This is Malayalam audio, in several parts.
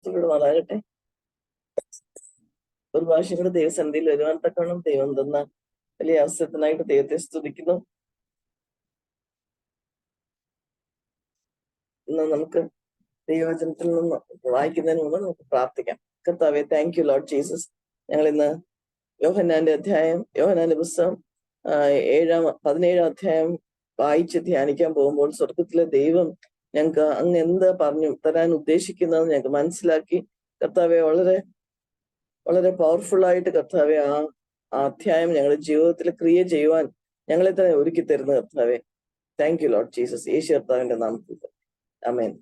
ഇവിടുമാറാകട്ടെ. ഒരു പ്രാവശ്യം കൂടെ ദൈവസന്നിധിയിൽ വരുവാൻ തക്കവണ്ണം ദൈവം തന്ന വലിയ അവസരത്തിനായിട്ട് ദൈവത്തെ സ്തുതിക്കുന്നു. ഇന്ന് നമുക്ക് ദൈവവചനത്തിൽ നിന്ന് വായിക്കുന്നതിന് മുമ്പ് നമുക്ക് പ്രാർത്ഥിക്കാം. കർത്താവേ, താങ്ക് യു ലോർഡ് ജീസസ്. ഞങ്ങൾ ഇന്ന് യോഹന്നാന്റെ പുസ്തകം 17 അധ്യായം വായിച്ച് ധ്യാനിക്കാൻ പോകുമ്പോൾ സ്വർഗത്തിലെ ദൈവം ഞങ്ങൾക്ക് അങ്ങ് എന്താ പറഞ്ഞു തരാൻ ഉദ്ദേശിക്കുന്നതെന്ന് ഞങ്ങൾക്ക് മനസ്സിലാക്കി. കർത്താവെ, വളരെ വളരെ പവർഫുൾ ആയിട്ട് കർത്താവെ ആ അധ്യായം ഞങ്ങളുടെ ജീവിതത്തിൽ ക്രിയ ചെയ്യുവാൻ ഞങ്ങളെ തന്നെ ഒരുക്കി തരുന്ന കർത്താവെ, താങ്ക് യു ലോർഡ് ജീസസ്. യേശു കർത്താവിന്റെ നാമത്തിൽ ആമേൻ.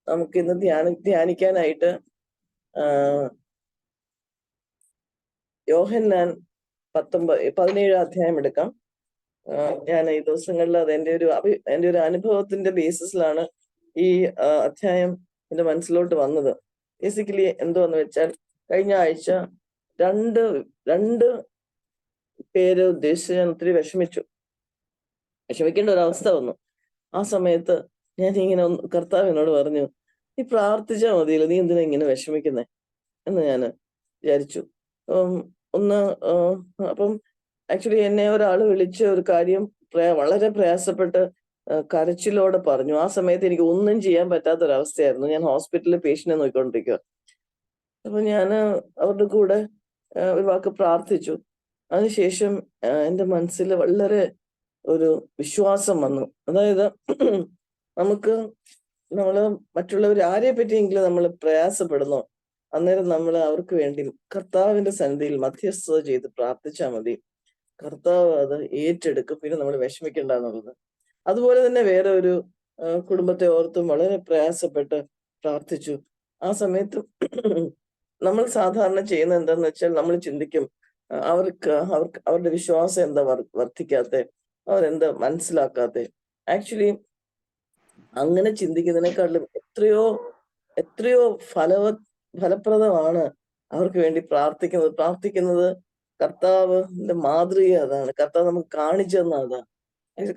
നമുക്ക് ഇന്ന് ധ്യാനിക്കാനായിട്ട് യോഹന്നാൻ 17 അധ്യായം എടുക്കാം. ഞാൻ ഈ ദിവസങ്ങളിൽ അത് എൻ്റെ ഒരു അനുഭവത്തിന്റെ ബേസിസിലാണ് ഈ അധ്യായം എന്റെ മനസ്സിലോട്ട് വന്നത്. ബേസിക്കലി എന്തുവെന്ന് വെച്ചാൽ, കഴിഞ്ഞ ആഴ്ച രണ്ട് പേര് ഉദ്ദേശിച്ച് ഞാൻ ഒത്തിരി വിഷമിക്കേണ്ട ഒരു അവസ്ഥ വന്നു. ആ സമയത്ത് ഞാൻ ഇങ്ങനെ കർത്താവിനോട് പറഞ്ഞു, നീ പ്രാർത്ഥിച്ചാൽ മതിയല്ലോ, നീ എന്തിനാ ഇങ്ങനെ വിഷമിക്കുന്നേ എന്ന് ഞാൻ വിചാരിച്ചു. അപ്പം ആക്ച്വലി എന്നെ ഒരാൾ വിളിച്ച ഒരു കാര്യം വളരെ പ്രയാസപ്പെട്ട് കരച്ചിലോടെ പറഞ്ഞു. ആ സമയത്ത് എനിക്ക് ഒന്നും ചെയ്യാൻ പറ്റാത്തൊരവസ്ഥയായിരുന്നു. ഞാൻ ഹോസ്പിറ്റലിൽ പേഷ്യന്റിനെ നോക്കിക്കൊണ്ടിരിക്കുക. അപ്പൊ ഞാൻ അവരുടെ കൂടെ ഒരു വാക്ക് പ്രാർത്ഥിച്ചു. അതിനുശേഷം എൻ്റെ മനസ്സിൽ വളരെ ഒരു വിശ്വാസം വന്നു. അതായത് നമ്മള് മറ്റുള്ളവർ ആരെ പറ്റിയെങ്കിലും നമ്മൾ പ്രയാസപ്പെടുന്നോ, അന്നേരം നമ്മൾ അവർക്ക് വേണ്ടി കർത്താവിന്റെ സന്നിധിയിൽ മധ്യസ്ഥത ചെയ്ത് പ്രാർത്ഥിച്ചാൽ മതി. കർത്താവ് അത് ഏറ്റെടുക്കും. പിന്നെ നമ്മൾ വിഷമിക്കണ്ട എന്നുള്ളത്. അതുപോലെ തന്നെ വേറെ ഒരു കുടുംബത്തെ ഓർത്തും വളരെ പ്രയാസപ്പെട്ട് പ്രാർത്ഥിച്ചു. ആ സമയത്ത് നമ്മൾ സാധാരണ ചെയ്യുന്ന എന്താന്ന് വെച്ചാൽ, നമ്മൾ ചിന്തിക്കും അവരുടെ വിശ്വാസം എന്താ വർദ്ധിക്കാത്തെ, അവരെന്താ മനസ്സിലാക്കാത്തെ. ആക്ച്വലി അങ്ങനെ ചിന്തിക്കുന്നതിനേക്കാളും എത്രയോ ഫലപ്രദമാണ് അവർക്ക് വേണ്ടി പ്രാർത്ഥിക്കുന്നത്. കർത്താവിന്റെ മാതൃക അതാണ്. കർത്താവ് നമുക്ക് കാണിച്ചു തന്ന അതാണ്.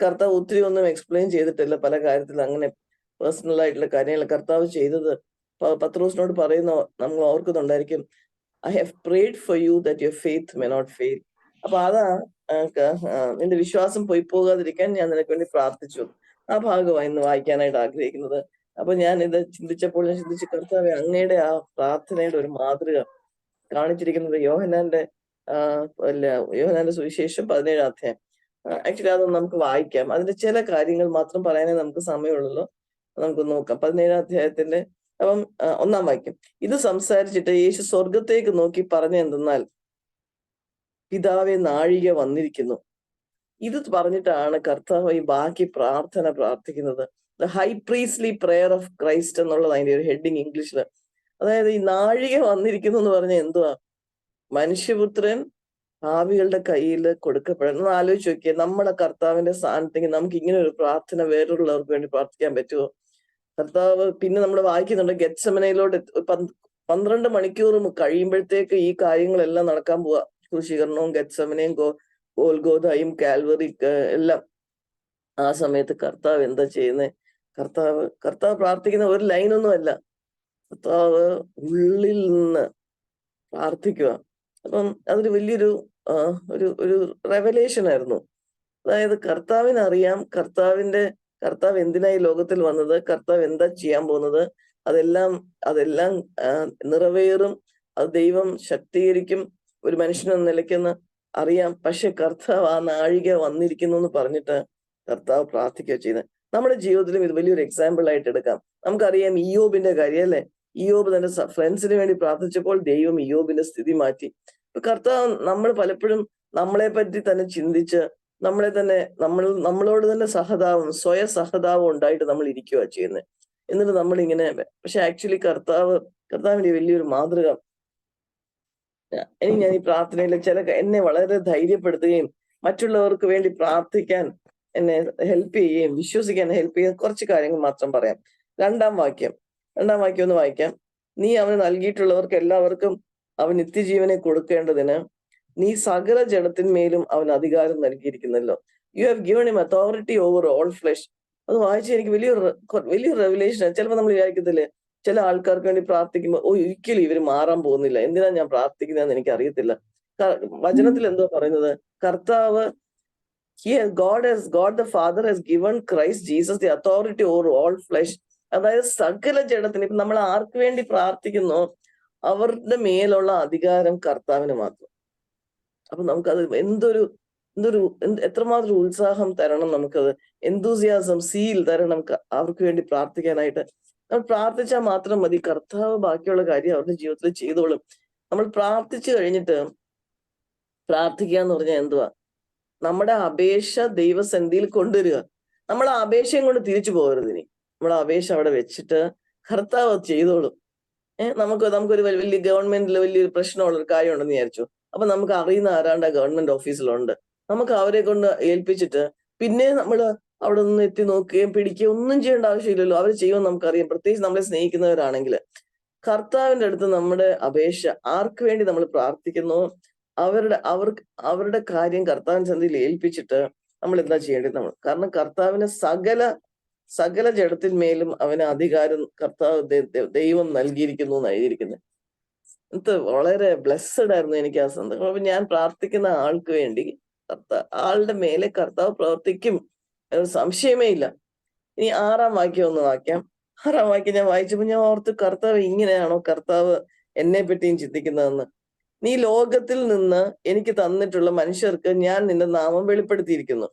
കർത്താവ് ഒത്തിരി ഒന്നും എക്സ്പ്ലെയിൻ ചെയ്തിട്ടില്ല പല കാര്യത്തിൽ. അങ്ങനെ പേഴ്സണൽ ആയിട്ടുള്ള കാര്യങ്ങൾ കർത്താവ് ചെയ്തത് പത്രോസിനോട് പറയുന്ന നമ്മൾ ഓർക്കുന്നുണ്ടായിരിക്കും, I have prayed for you that your faith may not fail. അപ്പൊ അതാ നിന്റെ വിശ്വാസം പോയി പോകാതിരിക്കാൻ ഞാൻ നിനക്ക് വേണ്ടി പ്രാർത്ഥിച്ചു. ആ ഭാഗമാണ് ഇന്ന് വായിക്കാനായിട്ട് ആഗ്രഹിക്കുന്നത്. അപ്പൊ ഞാൻ ഇത് ചിന്തിച്ചപ്പോൾ ഞാൻ ചിന്തിച്ചു, കർത്താവെ, അങ്ങയുടെ ആ പ്രാർത്ഥനയുടെ ഒരു മാതൃക കാണിച്ചിരിക്കുന്നത് യോഹന്നാന്റെ സുവിശേഷം 17 അധ്യായം. ആക്ച്വലി അതൊന്ന് നമുക്ക് വായിക്കാം. അതിന്റെ ചില കാര്യങ്ങൾ മാത്രം പറയാനേ നമുക്ക് സമയമുള്ളൂ. നമുക്ക് നോക്കാം 17 അധ്യായത്തിന്റെ. അപ്പം 1-ാം വാക്യം. ഇത് സംസാരിച്ചിട്ട് യേശു സ്വർഗത്തേക്ക് നോക്കി പറഞ്ഞ എന്തെന്നാൽ, പിതാവേ, നാഴിക വന്നിരിക്കുന്നു. ഇത് പറഞ്ഞിട്ടാണ് കർത്താവ് ഈ ബാക്കി പ്രാർത്ഥന പ്രാർത്ഥിക്കുന്നത്. The high Priestley prayer of Christ എന്നുള്ളത് അതിന്റെ ഒരു ഹെഡിങ് ഇംഗ്ലീഷില്. അതായത് ഈ നാഴിക വന്നിരിക്കുന്നു എന്ന് പറഞ്ഞാൽ എന്തുവാ? മനുഷ്യപുത്രൻ ഭാവികളുടെ കയ്യിൽ കൊടുക്കപ്പെടുന്നു. ആലോചിച്ച് നോക്കിയേ, നമ്മുടെ കർത്താവിന്റെ സ്ഥാനത്തേക്ക് നമുക്ക് ഇങ്ങനെ ഒരു പ്രാർത്ഥന വേറുള്ളവർക്ക് വേണ്ടി പ്രാർത്ഥിക്കാൻ പറ്റുമോ? കർത്താവ് പിന്നെ നമ്മൾ വായിക്കുന്നുണ്ട്, ഗെത്സമനയിലോട്ട് 12 മണിക്കൂർ കഴിയുമ്പോഴത്തേക്ക് ഈ കാര്യങ്ങളെല്ലാം നടക്കാൻ പോവാ. ക്രൂശീകരണവും ഗെത്സമനയും ഗോൽഗോഥയും കാൽവറി എല്ലാം. ആ സമയത്ത് കർത്താവ് എന്താ ചെയ്യുന്നത്? കർത്താവ് പ്രാർത്ഥിക്കുന്ന ഒരു ലൈനൊന്നും അല്ല, കർത്താവ് ഉള്ളിൽ നിന്ന് പ്രാർത്ഥിക്കുക. അപ്പം അതൊരു വലിയൊരു ഒരു റെവലേഷൻ ആയിരുന്നു. അതായത് കർത്താവിനറിയാം കർത്താവ് എന്തിനായി ലോകത്തിൽ വന്നത്, കർത്താവ് എന്താ ചെയ്യാൻ പോകുന്നത്, അതെല്ലാം നിറവേറും, അത് ദൈവം ശക്തീകരിക്കും ഒരു മനുഷ്യനെന്ന നിലയ്ക്കെന്ന് അറിയാം. പക്ഷെ കർത്താവ് ആ നാഴിക വന്നിരിക്കുന്നു എന്ന് പറഞ്ഞിട്ട് കർത്താവ് പ്രാർത്ഥിക്കുക ചെയ്യുന്നത്. നമ്മുടെ ജീവിതത്തിലും ഇത് വലിയൊരു എക്സാമ്പിൾ ആയിട്ട് എടുക്കാം. നമുക്കറിയാം ഇയ്യോബിന്റെ കാര്യം, അല്ലെ? ഇയ്യോബ് തന്റെ ഫ്രണ്ട്സിന് വേണ്ടി പ്രാർത്ഥിച്ചപ്പോൾ ദൈവം ഇയ്യോബിന്റെ സ്ഥിതി മാറ്റി. കർത്താവ് നമ്മൾ പലപ്പോഴും നമ്മളെ പറ്റി തന്നെ ചിന്തിച്ച് നമ്മളോട് തന്നെ സ്വയസഹതാപം ഉണ്ടായിട്ട് നമ്മൾ ഇരിക്കുക ചെയ്യുന്നത്. എന്നിട്ട് നമ്മളിങ്ങനെ, പക്ഷെ ആക്ച്വലി കർത്താവിന്റെ വലിയൊരു മാതൃക. ഞാൻ ഈ പ്രാർത്ഥനയിൽ എന്നെ വളരെ ധൈര്യപ്പെടുത്തുകയും മറ്റുള്ളവർക്ക് വേണ്ടി പ്രാർത്ഥിക്കാൻ എന്നെ ഹെൽപ്പ് ചെയ്യുകയും വിശ്വസിക്കാൻ ഹെൽപ്പ് ചെയ്യുന്ന കുറച്ച് കാര്യങ്ങൾ മാത്രം പറയാം. 2-ാം വാക്യം ഒന്ന് വായിക്കാം. നീ അവന് നൽകിയിട്ടുള്ളവർക്ക് എല്ലാവർക്കും അവൻ നിത്യജീവനെ കൊടുക്കേണ്ടതിന് നീ സകല ജഡത്തിന്മേലും അവൻ അധികാരം നൽകിയിരിക്കുന്നല്ലോ. You have given him authority over all flesh. അത് വായിച്ച് എനിക്ക് വലിയൊരു റെവലേഷൻ. ചിലപ്പോൾ നമ്മൾ വിചാരിക്കത്തില്ലേ, ചില ആൾക്കാർക്ക് വേണ്ടി പ്രാർത്ഥിക്കുമ്പോൾ ഒരിക്കലും ഇവര് മാറാൻ പോകുന്നില്ല, എന്തിനാ ഞാൻ പ്രാർത്ഥിക്കുന്നതെന്ന് എനിക്ക് അറിയത്തില്ല. വചനത്തിൽ എന്തോ പറയുന്നത്, കർത്താവ് God the Father has given Christ Jesus the authority over all flesh. അതായത് സകല ജഡത്തിന്, ഇപ്പൊ നമ്മൾ ആർക്ക് വേണ്ടി പ്രാർത്ഥിക്കുന്നോ അവരുടെ മേലുള്ള അധികാരം കർത്താവിന് മാത്രം. അപ്പൊ നമുക്കത് എത്രമാത്രം ഉത്സാഹം തരണം, നമുക്കത് എന്തൂസിയാസം, സീൽ തരണം അവർക്ക് വേണ്ടി പ്രാർത്ഥിക്കാനായിട്ട്. നമ്മൾ പ്രാർത്ഥിച്ചാൽ മാത്രം മതി, കർത്താവ് ബാക്കിയുള്ള കാര്യം അവരുടെ ജീവിതത്തിൽ ചെയ്തോളും. നമ്മൾ പ്രാർത്ഥിച്ചു കഴിഞ്ഞിട്ട് പ്രാർത്ഥിക്കുക എന്ന് പറഞ്ഞാൽ എന്തുവാ, നമ്മുടെ അപേക്ഷ ദൈവസന്നിധിയിൽ കൊണ്ടുവരിക. നമ്മൾ ആ അപേക്ഷയും കൊണ്ട് തിരിച്ചു പോകരുത്. ഇനി നമ്മൾ അപേക്ഷ അവിടെ വെച്ചിട്ട് കർത്താവ് അത് ചെയ്തോളും. നമുക്കൊരു വലിയ ഗവൺമെന്റിൽ വലിയൊരു പ്രശ്നമുള്ള ഒരു കാര്യം ഉണ്ടെന്ന് വിചാരിച്ചു. അപ്പൊ നമുക്ക് അറിയുന്ന ആരാണ്ട് ഗവൺമെന്റ് ഓഫീസിലുണ്ട്, നമുക്ക് അവരെ കൊണ്ട് ഏൽപ്പിച്ചിട്ട് പിന്നെ നമ്മൾ അവിടെ നിന്ന് എത്തി നോക്കുകയും പിടിക്കുകയും ഒന്നും ചെയ്യേണ്ട ആവശ്യമില്ലല്ലോ, അവർ ചെയ്യുമെന്ന് നമുക്കറിയാം. പ്രത്യേകിച്ച് നമ്മളെ സ്നേഹിക്കുന്നവരാണെങ്കിൽ കർത്താവിന്റെ അടുത്ത് നമ്മുടെ അപേക്ഷ, ആർക്ക് വേണ്ടി നമ്മൾ പ്രാർത്ഥിക്കുന്നു അവരുടെ കാര്യം കർത്താവിന്റെ സന്നിധിയിൽ ഏൽപ്പിച്ചിട്ട് നമ്മൾ എന്താ ചെയ്യേണ്ടത്? കാരണം കർത്താവിന് സകല ജഡത്തിൽ മേലും അവന് അധികാരം കർത്താവ് ദൈവം നൽകിയിരിക്കുന്നു എന്നായിരിക്കുന്നത്. വളരെ ബ്ലെസ്സഡ് ആയിരുന്നു എനിക്ക് ആ സന്ദർഭം. അപ്പൊ ഞാൻ പ്രാർത്ഥിക്കുന്ന ആൾക്ക് വേണ്ടി ആളുടെ മേലെ കർത്താവ് പ്രവർത്തിക്കും, സംശയമേ ഇല്ല. ഇനി 6-ാം വാക്യം ഒന്ന് വായിക്കാം. 6-ാം വാക്യം ഞാൻ വായിച്ചപ്പോ ഞാൻ ഓർത്ത്, കർത്താവ് ഇങ്ങനെയാണോ കർത്താവ് എന്നെ പറ്റിയും ചിന്തിക്കുന്നതെന്ന്. നീ ലോകത്തിൽ നിന്ന് എനിക്ക് തന്നിട്ടുള്ള മനുഷ്യർക്ക് ഞാൻ നിന്റെ നാമം വെളിപ്പെടുത്തിയിരിക്കുന്നു.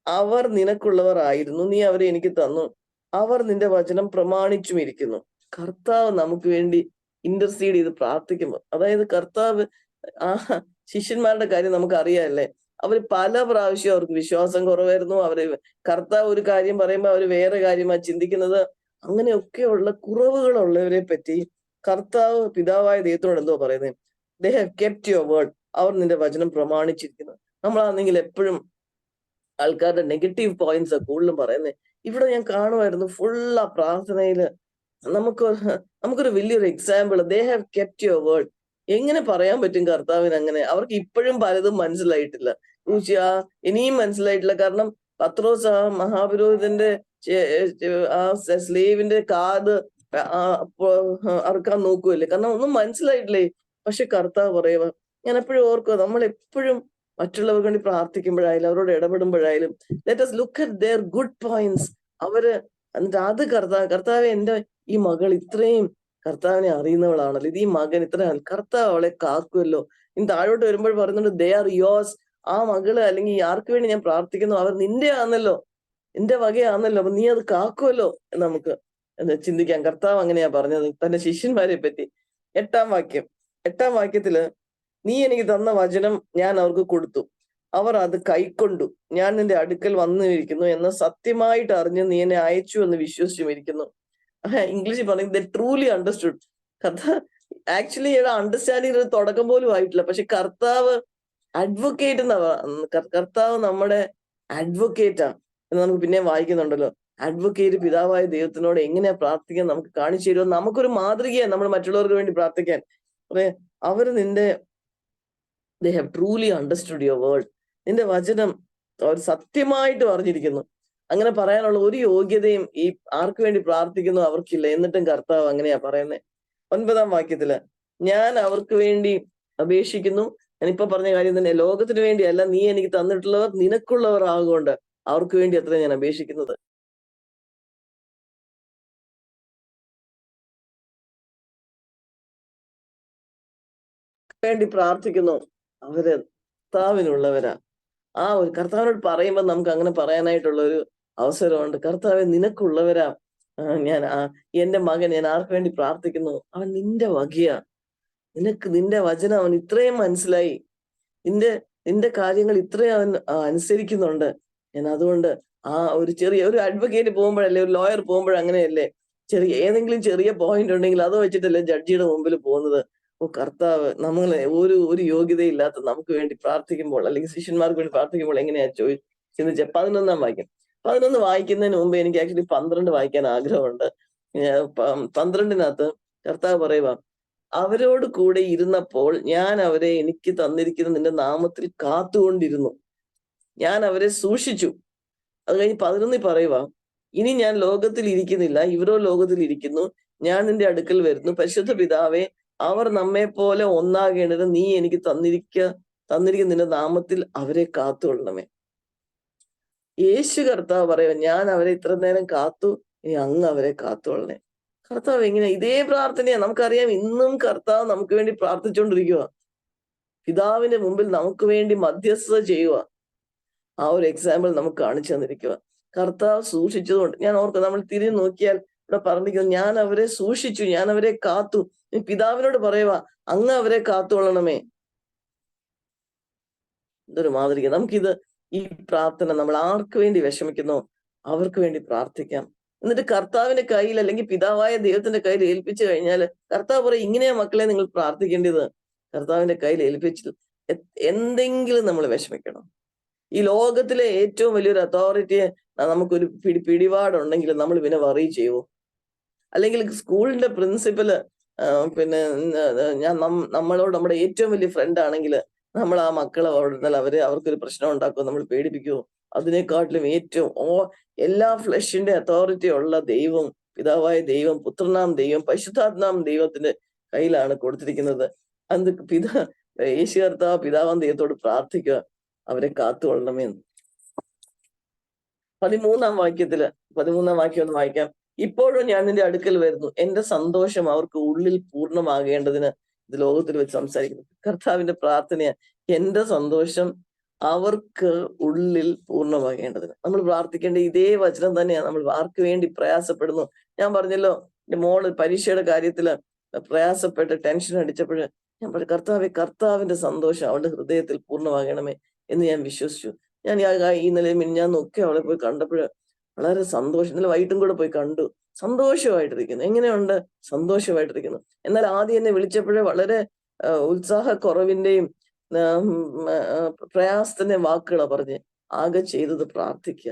അവർ നിനക്കുള്ളവർ ആയിരുന്നു, നീ അവരെ എനിക്ക് തന്നു, അവർ നിന്റെ വചനം പ്രമാണിച്ചും ഇരിക്കുന്നു. കർത്താവ് നമുക്ക് വേണ്ടി ഇന്റർസീഡ് ചെയ്ത് പ്രാർത്ഥിക്കുമ്പോൾ, അതായത് കർത്താവ് ആ ശിഷ്യന്മാരുടെ കാര്യം നമുക്ക് അറിയാമല്ലേ, അവർ പല പ്രാവശ്യം അവർക്ക് വിശ്വാസം കുറവായിരുന്നു. കർത്താവ് ഒരു കാര്യം പറയുമ്പോൾ അവർ വേറെ കാര്യമാണ് ചിന്തിക്കുന്നത്. അങ്ങനെയൊക്കെയുള്ള കുറവുകളുള്ളവരെ പറ്റി കർത്താവ് പിതാവായ ദൈവത്തോട് എന്തോ പറയുന്നത്, they have kept your word, അവർ നിന്റെ വചനം പ്രമാണിച്ചിരിക്കുന്നു. നമ്മളാണെങ്കിൽ എപ്പോഴും ആൾക്കാരുടെ നെഗറ്റീവ് പോയിന്റ്സ് കൂടുതലും പറയുന്നത്. ഇവിടെ ഞാൻ കാണുമായിരുന്നു ഫുൾ ആ പ്രാർത്ഥനയില് നമുക്കൊരു വലിയൊരു example, they have kept your word. എങ്ങനെ പറയാൻ പറ്റും കർത്താവിന് അങ്ങനെ? അവർക്ക് ഇപ്പോഴും പലതും മനസ്സിലായിട്ടില്ല, ഇനിയും മനസ്സിലായിട്ടില്ല. കാരണം പത്രോസ് ആ മഹാപുരോഹിതന്റെ ആ സ്ലേവിന്റെ കാത് അറുക്കാൻ നോക്കുമല്ലേ, കാരണം ഒന്നും മനസ്സിലായിട്ടില്ലേ. പക്ഷെ കർത്താവ് പറയുക, ഞാൻ എപ്പോഴും ഓർക്കുക, നമ്മൾ എപ്പോഴും മറ്റുള്ളവർക്ക് വേണ്ടി പ്രാർത്ഥിക്കുമ്പോഴായാലും അവരോട് ഇടപെടുമ്പോഴായാലും let us look at their good points. എന്നിട്ട് അത് കർത്താവ് എന്റെ ഈ മകൾ ഇത്രയും കർത്താവിനെ അറിയുന്നവളാണല്ലോ, ഇത് ഈ മകൻ ഇത്രയും, കർത്താവ് അവളെ കാക്കുമല്ലോ. ഇനി താഴോട്ട് വരുമ്പോൾ പറയുന്നുണ്ട് they are yours. ആ മകള് അല്ലെങ്കിൽ ആർക്ക് വേണ്ടി ഞാൻ പ്രാർത്ഥിക്കുന്നു അവർ നിന്റെ ആണല്ലോ, നിന്റെ വകയാണല്ലോ, അപ്പൊ നീ അത് കാക്കുമല്ലോ എന്ന് നമുക്ക് ചിന്തിക്കാം. കർത്താവ് അങ്ങനെയാ പറഞ്ഞത് തന്റെ ശിഷ്യന്മാരെ പറ്റി. 8-ാം വാക്യത്തില്, നീ എനിക്ക് തന്ന വചനം ഞാൻ അവർക്ക് കൊടുത്തു, അവർ അത് കൈക്കൊണ്ടു, ഞാൻ നിന്റെ അടുക്കൽ വന്നിരിക്കുന്നു എന്ന് സത്യമായിട്ട് അറിഞ്ഞ് നീ എന്നെ അയച്ചു എന്ന് വിശ്വസിച്ചും ഇരിക്കുന്നു. ഇംഗ്ലീഷിൽ പറയുന്നത് they truly understood. Actually understanding തുടക്കം പോലും ആയിട്ടില്ല. പക്ഷെ കർത്താവ് കർത്താവ് നമ്മുടെ അഡ്വക്കേറ്റാ എന്ന് നമുക്ക് പിന്നെ വായിക്കുന്നുണ്ടല്ലോ. അഡ്വക്കേറ്റ് പിതാവായ ദൈവത്തിനോട് എങ്ങനെയാ പ്രാർത്ഥിക്കാൻ നമുക്ക് കാണിച്ചു തരുമോ? നമുക്കൊരു മാതൃകയാണ് നമ്മൾ മറ്റുള്ളവർക്ക് വേണ്ടി പ്രാർത്ഥിക്കാൻ. അവര് they have truly understood your word. നിന്റെ വചനം അവർ സത്യമായിട്ട് പറഞ്ഞിരിക്കുന്നു. അങ്ങനെ പറയാനുള്ള ഒരു യോഗ്യതയും ഈ ആർക്ക് വേണ്ടി പ്രാർത്ഥിക്കുന്നു അവർക്കില്ല. എന്നിട്ടും കർത്താവ് അങ്ങനെയാ പറയുന്നത്. 9-ാം വാക്യത്തില്, ഞാൻ അവർക്ക് വേണ്ടി അപേക്ഷിക്കുന്നു. ഞാനിപ്പോ പറഞ്ഞ കാര്യം തന്നെ, ലോകത്തിന് വേണ്ടിയല്ല, നീ എനിക്ക് തന്നിട്ടുള്ളവർ നിനക്കുള്ളവർ ആകൊണ്ട് അവർക്ക് വേണ്ടി അത്ര ഞാൻ അപേക്ഷിക്കുന്നത്. വേണ്ടി പ്രാർത്ഥിക്കുന്നു അവര് കർത്താവിനുള്ളവരാ. ആ ഒരു കർത്താവിനോട് പറയുമ്പോൾ നമുക്ക് അങ്ങനെ പറയാനായിട്ടുള്ള ഒരു അവസരമുണ്ട്. കർത്താവെ നിനക്കുള്ളവരാ എന്റെ മകൻ, ഞാൻ ആർക്ക് വേണ്ടി പ്രാർത്ഥിക്കുന്നു അവൻ നിന്റെ വകയാ, നിന്റെ വചനം അവൻ ഇത്രയും മനസ്സിലായി, നിന്റെ കാര്യങ്ങൾ ഇത്രയും അവൻ അനുസരിക്കുന്നുണ്ട്. ഞാൻ അതുകൊണ്ട് ഒരു അഡ്വക്കേറ്റ് പോകുമ്പോഴല്ലേ, ഒരു ലോയർ പോകുമ്പോഴങ്ങനെയല്ലേ, ഏതെങ്കിലും ചെറിയ പോയിന്റ് ഉണ്ടെങ്കിൽ അത് വെച്ചിട്ടല്ലേ ജഡ്ജിയുടെ മുമ്പിൽ പോകുന്നത്. കർത്താവ് നമ്മളെ ഒരു യോഗ്യതയില്ലാത്ത നമുക്ക് വേണ്ടി പ്രാർത്ഥിക്കുമ്പോൾ, അല്ലെങ്കിൽ ശിഷ്യന്മാർക്ക് വേണ്ടി പ്രാർത്ഥിക്കുമ്പോൾ എങ്ങനെയാ ചിന്തിച്ച. 11-ാം വാക്യം. 11 വായിക്കുന്നതിന് മുമ്പ് എനിക്ക് ആക്ച്വലി 12 വായിക്കാൻ ആഗ്രഹമുണ്ട്. 12-നകത്ത് കർത്താവ് പറയുക, അവരോട് കൂടെ ഇരുന്നപ്പോൾ ഞാൻ അവരെ എനിക്ക് തന്നിരിക്കുന്ന നിന്റെ നാമത്തിൽ കാത്തുകൊണ്ടിരുന്നു, ഞാൻ അവരെ സൂക്ഷിച്ചു. അത് കഴിഞ്ഞ് 11 പറയുക, ഇനി ഞാൻ ലോകത്തിൽ ഇരിക്കുന്നില്ല, ഇവരോ ലോകത്തിൽ ഇരിക്കുന്നു, ഞാൻ നിന്റെ അടുക്കൽ വരുന്നു. പരിശുദ്ധ പിതാവേ, അവർ നമ്മെ പോലെ ഒന്നാകേണ്ടത് നീ എനിക്ക് തന്നിരിക്കുന്ന നിന്റെ നാമത്തിൽ അവരെ കാത്തുകൊള്ളണമേ. യേശു കർത്താവ് പറയുക, ഞാൻ അവരെ ഇത്ര നേരം കാത്തു, ഇനി അങ്ങ് അവരെ കാത്തുകൊള്ളണേ. കർത്താവ് എങ്ങനെ? ഇതേ പ്രാർത്ഥനയാ. നമുക്കറിയാം, ഇന്നും കർത്താവ് നമുക്ക് വേണ്ടി പ്രാർത്ഥിച്ചുകൊണ്ടിരിക്കുക. പിതാവിന്റെ മുമ്പിൽ നമുക്ക് വേണ്ടി മധ്യസ്ഥത ചെയ്യുക. ആ ഒരു എക്സാമ്പിൾ നമുക്ക് കാണിച്ചു തന്നിരിക്കുക. കർത്താവ് സൂക്ഷിച്ചതുകൊണ്ട് ഞാൻ ഓർക്കും, നമ്മൾ തിരിഞ്ഞു നോക്കിയാൽ ഇവിടെ പറഞ്ഞിരിക്കുന്നു, ഞാൻ അവരെ സൂക്ഷിച്ചു, ഞാൻ അവരെ കാത്തു. പിതാവിനോട് പറയുക, അങ്ങ് അവരെ കാത്തുകൊള്ളണമേ. ഇതൊരു മാതൃക. നമുക്കിത് ഈ പ്രാർത്ഥന നമ്മൾ ആർക്ക് വേണ്ടി വിഷമിക്കുന്നോ അവർക്ക് വേണ്ടി പ്രാർത്ഥിക്കാം. എന്നിട്ട് കർത്താവിന്റെ കയ്യിൽ അല്ലെങ്കിൽ പിതാവായ ദൈവത്തിന്റെ കയ്യിൽ ഏൽപ്പിച്ചു കഴിഞ്ഞാൽ കർത്താവ് പറയും, ഇങ്ങനെയാ മക്കളെ നിങ്ങൾ പ്രാർത്ഥിക്കേണ്ടത്. കർത്താവിന്റെ കയ്യിൽ ഏൽപ്പിച്ചിട്ട് എന്തെങ്കിലും നമ്മൾ വിഷമിക്കണം. ഈ ലോകത്തിലെ ഏറ്റവും വലിയൊരു അതോറിറ്റിയെ നമുക്കൊരു പിടിപാടുണ്ടെങ്കിൽ നമ്മൾ പിന്നെ വറി ചെയ്യുമോ? അല്ലെങ്കിൽ സ്കൂളിന്റെ പ്രിൻസിപ്പല് പിന്നെ നമ്മളോട് നമ്മുടെ ഏറ്റവും വലിയ ഫ്രണ്ട് ആണെങ്കിൽ നമ്മൾ ആ മക്കളെ വളർന്നാൽ അവർക്കൊരു പ്രശ്നം ഉണ്ടാക്കുമോ? നമ്മൾ പേടിപ്പിക്കുമോ? അതിനെക്കാട്ടിലും ഏറ്റവും എല്ലാ ഫ്ലഷിന്റെ അതോറിറ്റി ഉള്ള ദൈവം, പിതാവായ ദൈവം, പുത്രനാം ദൈവം, പരിശുദ്ധാത്മാം ദൈവത്തിന്റെ കയ്യിലാണ് കൊടുത്തിരിക്കുന്നത്. അത് യേശു കർത്താവ് പിതാവാം ദൈവത്തോട് പ്രാർത്ഥിക്കുക, അവരെ കാത്തുകൊള്ളണമെന്ന്. 13-ാം വാക്യം ഒന്ന് വായിക്കാം. ഇപ്പോഴും ഞാൻ നിന്റെ അടുക്കൽ വരുന്നു, എന്റെ സന്തോഷം അവർക്ക് ഉള്ളിൽ പൂർണ്ണമാകേണ്ടതിന്. ഇത് ലോകത്തിൽ വെച്ച് സംസാരിക്കുന്നു. കർത്താവിന്റെ പ്രാർത്ഥനയാ, എന്റെ സന്തോഷം അവർക്ക് ഉള്ളിൽ പൂർണ്ണമാകേണ്ടതിന്. നമ്മൾ പ്രാർത്ഥിക്കേണ്ട ഇതേ വചനം തന്നെയാണ്. നമ്മൾ ആർക്ക് വേണ്ടി പ്രയാസപ്പെടുന്നു? ഞാൻ പറഞ്ഞല്ലോ, എന്റെ മോള് പരീക്ഷയുടെ കാര്യത്തില് പ്രയാസപ്പെട്ട് ടെൻഷൻ അടിച്ചപ്പോഴ് ഞാൻ പറഞ്ഞു, കർത്താവിന്റെ സന്തോഷം അവളുടെ ഹൃദയത്തിൽ പൂർണ്ണമാകണമേ എന്ന് ഞാൻ വിശ്വസിച്ചു. ഞാൻ ഈ നിലയിൽ മിനിഞ്ഞാന്നൊക്കെ അവളെ പോയി കണ്ടപ്പോഴ് വളരെ സന്തോഷം. ഇന്നലെ വൈകിട്ടും കൂടെ പോയി കണ്ടു. സന്തോഷമായിട്ടിരിക്കുന്നു. എങ്ങനെയുണ്ട്? സന്തോഷമായിട്ടിരിക്കുന്നു. എന്നാൽ ആദ്യം എന്നെ വിളിച്ചപ്പോഴേ വളരെ ഉത്സാഹക്കുറവിന്റെയും പ്രയാസത്തിന്റെ വാക്കുകളാ പറഞ്ഞ്. ആകെ ചെയ്തത് പ്രാർത്ഥിക്കുക.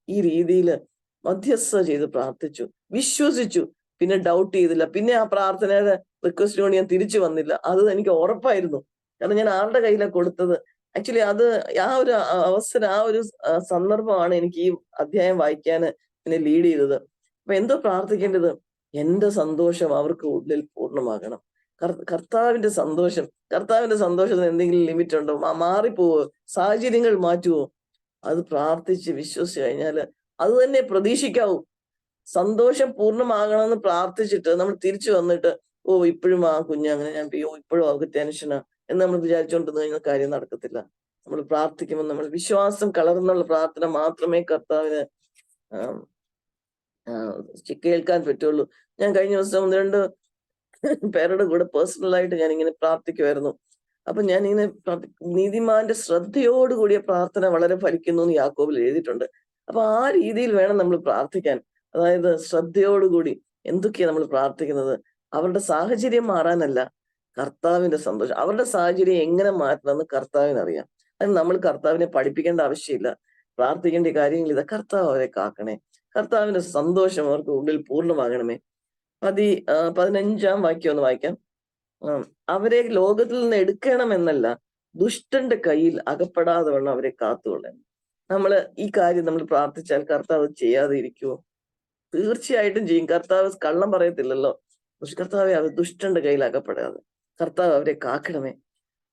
ഈ രീതിയിൽ മധ്യസ്ഥ ചെയ്ത് പ്രാർത്ഥിച്ചു, വിശ്വസിച്ചു, പിന്നെ ഡൗട്ട് ചെയ്തില്ല. പിന്നെ ആ പ്രാർത്ഥനയുടെ റിക്വസ്റ്റിനോട് ഞാൻ തിരിച്ചു വന്നില്ല. അത് എനിക്ക് ഉറപ്പായിരുന്നു. കാരണം ഞാൻ ആരുടെ കയ്യിലാണ് കൊടുത്തത്? ആക്ച്വലി അത് ആ ഒരു അവസരം, ആ ഒരു സന്ദർഭമാണ് എനിക്ക് ഈ അധ്യായം വായിക്കാൻ എന്നെ ലീഡ് ചെയ്തത്. അപ്പൊ എന്തോ പ്രാർത്ഥിക്കേണ്ടത്? എന്റെ സന്തോഷം അവർക്ക് ഉള്ളിൽ പൂർണ്ണമാകണം. കർത്താവിന്റെ സന്തോഷത്തിന് എന്തെങ്കിലും ലിമിറ്റ് ഉണ്ടോ? മാറിപ്പോവോ? സാഹചര്യങ്ങൾ മാറ്റുവോ? അത് പ്രാർത്ഥിച്ച് വിശ്വസിച്ച് കഴിഞ്ഞാൽ അത് തന്നെ പ്രതീക്ഷിക്കാവൂ. സന്തോഷം പൂർണ്ണമാകണമെന്ന് പ്രാർത്ഥിച്ചിട്ട് നമ്മൾ തിരിച്ചു വന്നിട്ട് ഇപ്പോഴും ആ കുഞ്ഞങ്ങനെ ഞാൻ ഇപ്പോഴും അവർക്ക് ടെൻഷനാ എന്ന് നമ്മൾ വിചാരിച്ചുകൊണ്ടിരുന്നു കഴിഞ്ഞാൽ കാര്യം നടക്കത്തില്ല. നമ്മൾ പ്രാർത്ഥിക്കുമ്പോൾ നമ്മൾ വിശ്വാസം കളർന്നുള്ള പ്രാർത്ഥന മാത്രമേ കർത്താവിന് കേൾക്കാൻ പറ്റുള്ളൂ. ഞാൻ കഴിഞ്ഞ ദിവസം 1-2 പേരുടെ കൂടെ പേഴ്സണലായിട്ട് ഞാൻ ഇങ്ങനെ പ്രാർത്ഥിക്കുമായിരുന്നു. അപ്പൊ ഞാൻ ഇങ്ങനെ നീതിമാന്റെ ശ്രദ്ധയോടുകൂടിയ പ്രാർത്ഥന വളരെ ഫലിക്കുന്നു എന്ന് യാക്കോബിൽ എഴുതിയിട്ടുണ്ട്. അപ്പൊ ആ രീതിയിൽ വേണം നമ്മൾ പ്രാർത്ഥിക്കാൻ. അതായത് ശ്രദ്ധയോടുകൂടി. എന്തൊക്കെയാ നമ്മൾ പ്രാർത്ഥിക്കുന്നത്? അവരുടെ സാഹചര്യം മാറാനല്ല, കർത്താവിന്റെ സന്തോഷം. അവരുടെ സാഹചര്യം എങ്ങനെ മാറ്റണമെന്ന് കർത്താവിനറിയാം. അത് നമ്മൾ കർത്താവിനെ പഠിപ്പിക്കേണ്ട ആവശ്യമില്ല. പ്രാർത്ഥിക്കേണ്ട കാര്യങ്ങൾ ഇതാ, കർത്താവ് അവരെ കാക്കണേ, കർത്താവിന്റെ സന്തോഷം അവർക്ക് ഉള്ളിൽ പൂർണ്ണമാകണമേ. 15-ാം വാക്യം ഒന്ന് വായിക്കാം. അവരെ ലോകത്തിൽ നിന്ന് എടുക്കണമെന്നല്ല, ദുഷ്ടന്റെ കയ്യിൽ അകപ്പെടാതെ വേണം അവരെ കാത്തുകൊള്ളണം. ഈ കാര്യം നമ്മൾ പ്രാർത്ഥിച്ചാൽ കർത്താവ് ചെയ്യാതെ ഇരിക്കുമോ? തീർച്ചയായിട്ടും ചെയ്യും. കർത്താവ് കള്ളം പറയത്തില്ലല്ലോ. കർത്താവെ അവർ ദുഷ്ടന്റെ കയ്യിൽ അകപ്പെടാതെ കർത്താവ് അവരെ കാക്കണമേ.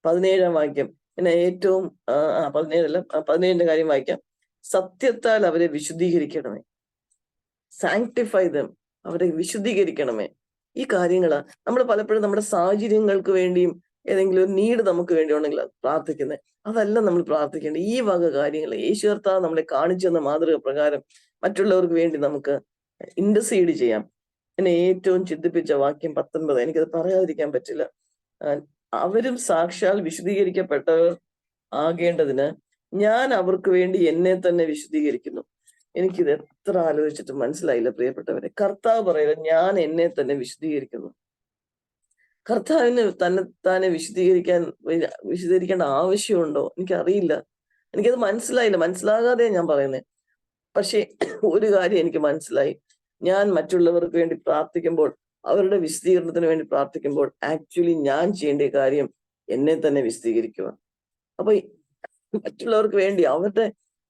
17-ാം വാക്യം പിന്നെ ഏറ്റവും 17-ന്റെ കാര്യം വായിക്കാം. സത്യത്താൽ അവരെ വിശുദ്ധീകരിക്കണമേ. സാങ്ക്ടിഫൈ ദം, അവരെ വിശുദ്ധീകരിക്കണമേ. ഈ കാര്യങ്ങള് നമ്മൾ പലപ്പോഴും നമ്മുടെ സാഹചര്യങ്ങൾക്ക് വേണ്ടിയും ഏതെങ്കിലും ഒരു നീഡ് നമുക്ക് വേണ്ടി ഉണ്ടെങ്കിൽ പ്രാർത്ഥിക്കുന്നത്. അതല്ല നമ്മൾ പ്രാർത്ഥിക്കേണ്ടത്. ഈ വക കാര്യങ്ങൾ യേശു കർത്താവ് നമ്മളെ കാണിച്ചു തന്ന മാതൃക പ്രകാരം മറ്റുള്ളവർക്ക് വേണ്ടി നമുക്ക് ഇന്റർസീഡ് ചെയ്യാം. എന്നെ ഏറ്റവും ചിന്തിപ്പിച്ച വാക്യം 19, എനിക്കത് പറയാതിരിക്കാൻ പറ്റില്ല. അവരും സാക്ഷാൽ വിശുദ്ധീകരിക്കപ്പെട്ടവർ ആകേണ്ടതിന് ഞാൻ അവർക്ക് വേണ്ടി എന്നെ തന്നെ വിശുദ്ധീകരിക്കുന്നു. എനിക്കിത് എത്ര ആലോചിച്ചിട്ട് മനസ്സിലായില്ല പ്രിയപ്പെട്ടവരെ. കർത്താവ് പറയുന്നത് ഞാൻ എന്നെ തന്നെ വിശുദ്ധീകരിക്കുന്നു. കർത്താവിന് തന്നെ വിശുദ്ധീകരിക്കേണ്ട ആവശ്യമുണ്ടോ? എനിക്കറിയില്ല. എനിക്കത് മനസ്സിലായില്ല. മനസ്സിലാകാതെ ഞാൻ പറയുന്നത്. പക്ഷെ ഒരു കാര്യം എനിക്ക് മനസ്സിലായി. ഞാൻ മറ്റുള്ളവർക്ക് വേണ്ടി പ്രാർത്ഥിക്കുമ്പോൾ, അവരുടെ വിശദീകരണത്തിന് വേണ്ടി പ്രാർത്ഥിക്കുമ്പോൾ ആക്ച്വലി ഞാൻ ചെയ്യേണ്ട കാര്യം എന്നെ തന്നെ വിശദീകരിക്കുക. അപ്പൊ മറ്റുള്ളവർക്ക് വേണ്ടി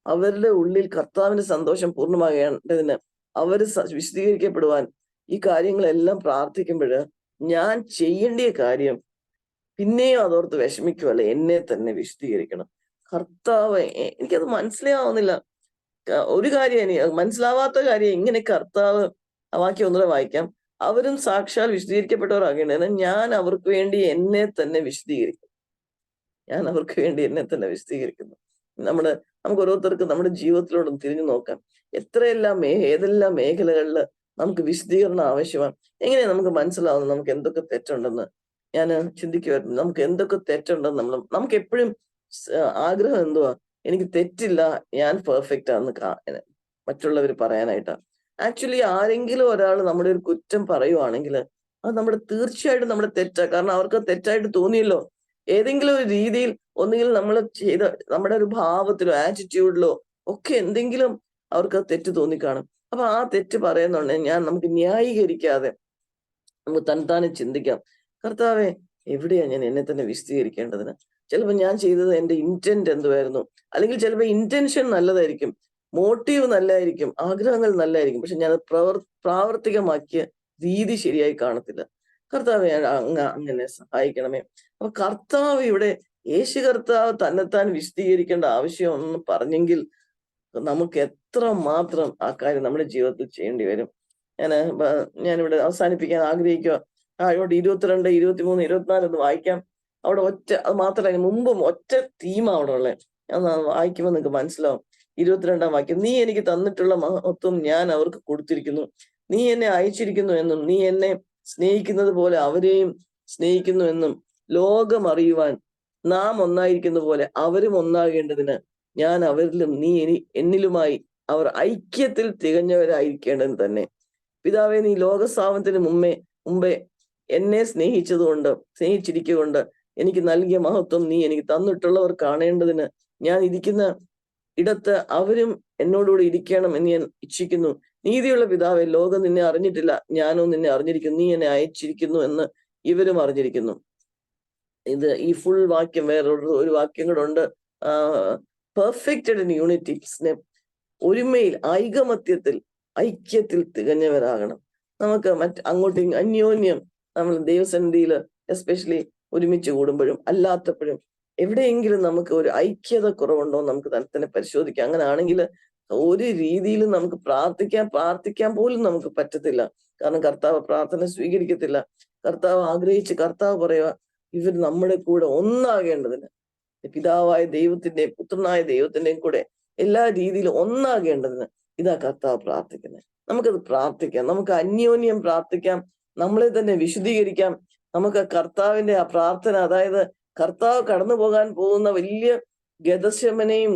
അവരുടെ ഉള്ളിൽ കർത്താവിന്റെ സന്തോഷം പൂർണ്ണമാകേണ്ടതിന് അവര് വിശദീകരിക്കപ്പെടുവാൻ ഈ കാര്യങ്ങളെല്ലാം പ്രാർത്ഥിക്കുമ്പോൾ ഞാൻ ചെയ്യേണ്ടിയ കാര്യം പിന്നെയും അതോർത്ത് വിഷമിക്കുമല്ല, എന്നെ തന്നെ വിശദീകരിക്കണം. കർത്താവ് എനിക്കത് മനസ്സിലാവുന്നില്ല. ഒരു കാര്യം മനസ്സിലാവാത്ത കാര്യം ഇങ്ങനെ കർത്താവ്, വാക്യം ഒന്നുകൂടെ വായിക്കാം. അവരും സാക്ഷാൽ വിശദീകരിക്കപ്പെട്ടവരാകേണ്ടത് ഞാൻ അവർക്ക് വേണ്ടി എന്നെ തന്നെ വിശദീകരിക്കും. ഞാൻ അവർക്ക് വേണ്ടി എന്നെ തന്നെ വിശദീകരിക്കുന്നു. നമുക്ക് ഓരോരുത്തർക്കും നമ്മുടെ ജീവിതത്തിലോടും തിരിഞ്ഞു നോക്കാം. ഏതെല്ലാം മേഖലകളിൽ നമുക്ക് വിശദീകരണം ആവശ്യമാണ്. എങ്ങനെയാ നമുക്ക് മനസ്സിലാവുന്നത് നമുക്ക് എന്തൊക്കെ തെറ്റുണ്ടെന്ന്? ഞാൻ ചിന്തിക്കുമായിരുന്നു, നമുക്ക് എന്തൊക്കെ തെറ്റുണ്ടെന്ന് നമുക്ക് എപ്പോഴും ആഗ്രഹം എന്തുവാ? എനിക്ക് തെറ്റില്ല, ഞാൻ പെർഫെക്റ്റ് ആണെന്ന് മറ്റുള്ളവർ പറയാനായിട്ടാ. ആക്ച്വലി ആരെങ്കിലും ഒരാൾ നമ്മുടെ ഒരു കുറ്റം പറയുവാണെങ്കിൽ അത് തീർച്ചയായിട്ടും നമ്മുടെ തെറ്റാ. കാരണം അവർക്ക് തെറ്റായിട്ട് തോന്നിയല്ലോ. ഏതെങ്കിലും ഒരു രീതിയിൽ ഒന്നുകിൽ നമ്മൾ ചെയ്ത നമ്മുടെ ഒരു ഭാവത്തിലോ ആറ്റിറ്റ്യൂഡിലോ ഒക്കെ എന്തെങ്കിലും അവർക്ക് തെറ്റ് തോന്നിക്കാണും. അപ്പൊ ആ തെറ്റ് പറയുന്നുണ്ടെങ്കിൽ നമുക്ക് ന്യായീകരിക്കാതെ നമുക്ക് തന്നെത്താനെ ചിന്തിക്കാം, കർത്താവെ എവിടെയാ ഞാൻ എന്നെ തന്നെ വിശദീകരിക്കേണ്ടതിന്? ചിലപ്പോൾ ഞാൻ ചെയ്തത് എന്റെ ഇന്റന്റ് എന്തുവായിരുന്നു? അല്ലെങ്കിൽ ചിലപ്പോൾ ഇന്റൻഷൻ നല്ലതായിരിക്കും, മോട്ടീവ് നല്ലതായിരിക്കും, ആഗ്രഹങ്ങൾ നല്ലതായിരിക്കും, പക്ഷെ ഞാൻ പ്രാവർത്തികമാക്കിയ രീതി ശരിയായി കാണത്തില്ല. കർത്താവെ അങ്ങനെ സഹായിക്കണമേ. അപ്പൊ കർത്താവ് ഇവിടെ യേശു കർത്താവ് തന്നെത്താൻ വിശദീകരിക്കേണ്ട ആവശ്യം പറഞ്ഞെങ്കിൽ നമുക്ക് എത്ര മാത്രം ആ കാര്യം നമ്മുടെ ജീവിതത്തിൽ ചെയ്യേണ്ടി വരും. ഞാനിവിടെ അവസാനിപ്പിക്കാൻ ആഗ്രഹിക്കുക. ഇവിടെ 22, 23, 24 ഒന്ന് വായിക്കാം. അവിടെ അത് മാത്രമല്ല, മുമ്പും ഒറ്റ തീം അവിടെ ഉള്ളത്. ഞാൻ വായിക്കുമ്പോൾ നിങ്ങൾക്ക് മനസ്സിലാവും. 22-ാം വാക്യം, നീ എനിക്ക് തന്നിട്ടുള്ള മഹത്വം ഞാൻ അവർക്ക് കൊടുത്തിരിക്കുന്നു, നീ എന്നെ അയച്ചിരിക്കുന്നു എന്നും നീ എന്നെ സ്നേഹിക്കുന്നത് പോലെ അവരെയും സ്നേഹിക്കുന്നു എന്നും ലോകം അറിയുവാൻ നാം ഒന്നായിരിക്കുന്ന പോലെ അവരും ഒന്നാകേണ്ടതിന് ഞാൻ അവരിലും നീ എന്നിലുമായി അവർ ഐക്യത്തിൽ തികഞ്ഞവരായിരിക്കേണ്ടത് തന്നെ. പിതാവേ, നീ ലോകസ്ഥാപനത്തിന് മുമ്പേ എന്നെ സ്നേഹിച്ചിരിക്കൊണ്ട് എനിക്ക് നൽകിയ മഹത്വം നീ എനിക്ക് തന്നിട്ടുള്ളവർ കാണേണ്ടതിന് ഞാൻ ഇരിക്കുന്ന ഇടത്ത് അവരും എന്നോടുകൂടി ഇരിക്കണം എന്ന് ഞാൻ ഇച്ഛിക്കുന്നു. നീതിയുള്ള പിതാവേ, ലോകം നിന്നെ അറിഞ്ഞിട്ടില്ല, ഞാനോ നിന്നെ അറിഞ്ഞിരിക്കുന്നു, നീ എന്നെ അയച്ചിരിക്കുന്നു എന്ന് ഇവരും അറിഞ്ഞിരിക്കുന്നു. ഈ ഫുൾ വാക്യം ഒരു വാക്യം കൂടെ ഉണ്ട്. പെർഫെക്റ്റഡ് ഇൻ യൂണിറ്റി, ഒരുമയിൽ, ഐക്യത്തിൽ തികഞ്ഞവരാകണം. നമുക്ക് അങ്ങോട്ടും അന്യോന്യം നമ്മൾ ദൈവസന്നിധിയിൽ എസ്പെഷ്യലി ഒരുമിച്ച് കൂടുമ്പോഴും അല്ലാത്തപ്പോഴും എവിടെയെങ്കിലും നമുക്ക് ഒരു ഐക്യത കുറവുണ്ടോ നമുക്ക് തന്നെ പരിശോധിക്കാം. അങ്ങനെ ആണെങ്കിൽ ഒരു രീതിയിലും നമുക്ക് പ്രാർത്ഥിക്കാൻ പോലും നമുക്ക് പറ്റത്തില്ല. കാരണം കർത്താവ് പ്രാർത്ഥന സ്വീകരിക്കത്തില്ല. കർത്താവ് പറയുക, ഇവർ നമ്മുടെ കൂടെ ഒന്നാകേണ്ടതിന്, പിതാവായ ദൈവത്തിന്റെയും പുത്രനായ ദൈവത്തിന്റെയും കൂടെ എല്ലാ രീതിയിലും ഒന്നാകേണ്ടതിന് ഇതാ കർത്താവ് പ്രാർത്ഥിക്കുന്നത്. നമുക്കത് പ്രാർത്ഥിക്കാം, നമുക്ക് അന്യോന്യം പ്രാർത്ഥിക്കാം, നമ്മളെ തന്നെ വിശുദ്ധീകരിക്കാം. നമുക്ക് കർത്താവിന്റെ ആ പ്രാർത്ഥന, അതായത് കർത്താവ് കടന്നു പോകാൻ പോകുന്ന വലിയ ഗെത്സെമനെയും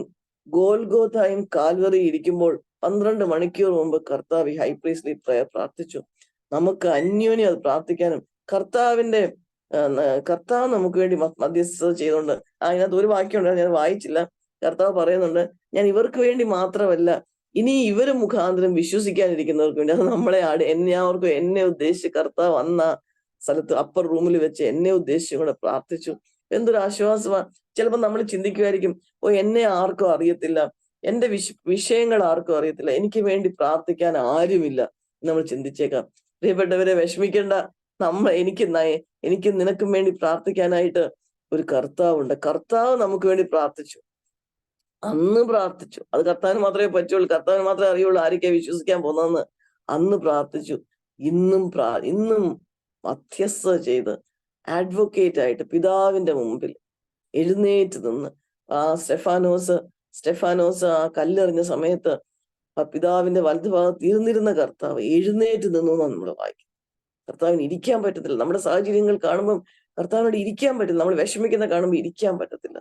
ഗോൽഗോഥായും കാൽവറി ഇരിക്കുമ്പോൾ 12 മണിക്കൂർ മുമ്പ് കർത്താവ് ഹൈ പ്രീസ്റ്റ്ലി പ്രയർ പ്രാർത്ഥിച്ചു. നമുക്ക് അന്യോന്യം അത് പ്രാർത്ഥിക്കാനും കർത്താവ് നമുക്ക് വേണ്ടി മധ്യസ്ഥത ചെയ്തുകൊണ്ട് അതിനകത്ത് ഒരു വാക്യമുണ്ട്, ഞാൻ വായിച്ചില്ല. കർത്താവ് പറയുന്നുണ്ട്, ഞാൻ ഇവർക്ക് വേണ്ടി മാത്രമല്ല, ഇനി ഇവര് മുഖാന്തരം വിശ്വസിക്കാനിരിക്കുന്നവർക്ക് വേണ്ടി. അത് നമ്മളെ എന്നെ ഉദ്ദേശിച്ച് കർത്താവ് വന്ന സ്ഥലത്ത് അപ്പർ റൂമിൽ വെച്ച് എന്നെ ഉദ്ദേശിച്ചും കൂടെ പ്രാർത്ഥിച്ചു. എന്തൊരു ആശ്വാസമാണ്. ചിലപ്പോൾ നമ്മൾ ചിന്തിക്കുമായിരിക്കും, എന്നെ ആർക്കും അറിയത്തില്ല, എന്റെ വിഷയങ്ങൾ ആർക്കും അറിയത്തില്ല, എനിക്ക് വേണ്ടി പ്രാർത്ഥിക്കാൻ ആരുമില്ല. നമ്മൾ ചിന്തിച്ചേക്കാം. പ്രിയപ്പെട്ടവരെ, വിഷമിക്കേണ്ട. എനിക്ക് നിനക്കും വേണ്ടി പ്രാർത്ഥിക്കാനായിട്ട് ഒരു കർത്താവുണ്ട്. കർത്താവ് നമുക്ക് വേണ്ടി പ്രാർത്ഥിച്ചു, അന്ന് പ്രാർത്ഥിച്ചു. അത് കർത്താവിന് മാത്രമേ പറ്റുള്ളൂ, കർത്താവിന് മാത്രമേ അറിയുള്ളൂ ആരൊക്കെ വിശ്വസിക്കാൻ പോകുന്നതെന്ന്. അന്ന് പ്രാർത്ഥിച്ചു, ഇന്നും മധ്യസ്ഥത ചെയ്ത് അഡ്വക്കേറ്റ് ആയിട്ട് പിതാവിന്റെ മുമ്പിൽ എഴുന്നേറ്റ് നിന്ന് സ്റ്റെഫാനോസ് ആ കല്ലെറിഞ്ഞ സമയത്ത് ആ പിതാവിന്റെ വലതുഭാഗത്ത് ഇരുന്നിരുന്ന കർത്താവ് എഴുന്നേറ്റ് നിന്നു എന്നാണ് നമ്മൾ വായിക്കുന്നത്. കർത്താവിന് ഇരിക്കാൻ പറ്റത്തില്ല. നമ്മുടെ സാഹചര്യങ്ങൾ കാണുമ്പോൾ കർത്താവിനോട് ഇരിക്കാൻ പറ്റില്ല. നമ്മൾ വിഷമിക്കുന്ന കാണുമ്പോൾ ഇരിക്കാൻ പറ്റത്തില്ല.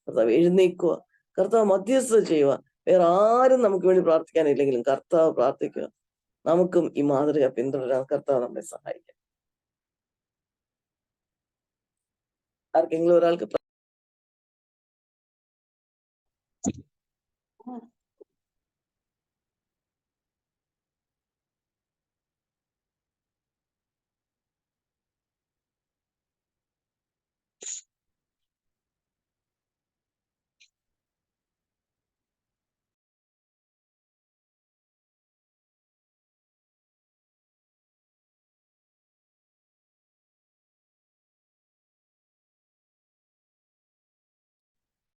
കർത്താവ് എഴുന്നേക്കുക, കർത്താവ് മധ്യസ്ഥത ചെയ്യുക. വേറെ ആരും നമുക്ക് വേണ്ടി പ്രാർത്ഥിക്കാനില്ലെങ്കിലും കർത്താവ് പ്രാർത്ഥിക്കുക. നമുക്കും ഈ മാതൃക പിന്തുടരാൻ കർത്താവ് നമ്മളെ സഹായിക്കും. ആർക്കെങ്കിലും ഒരാൾക്ക്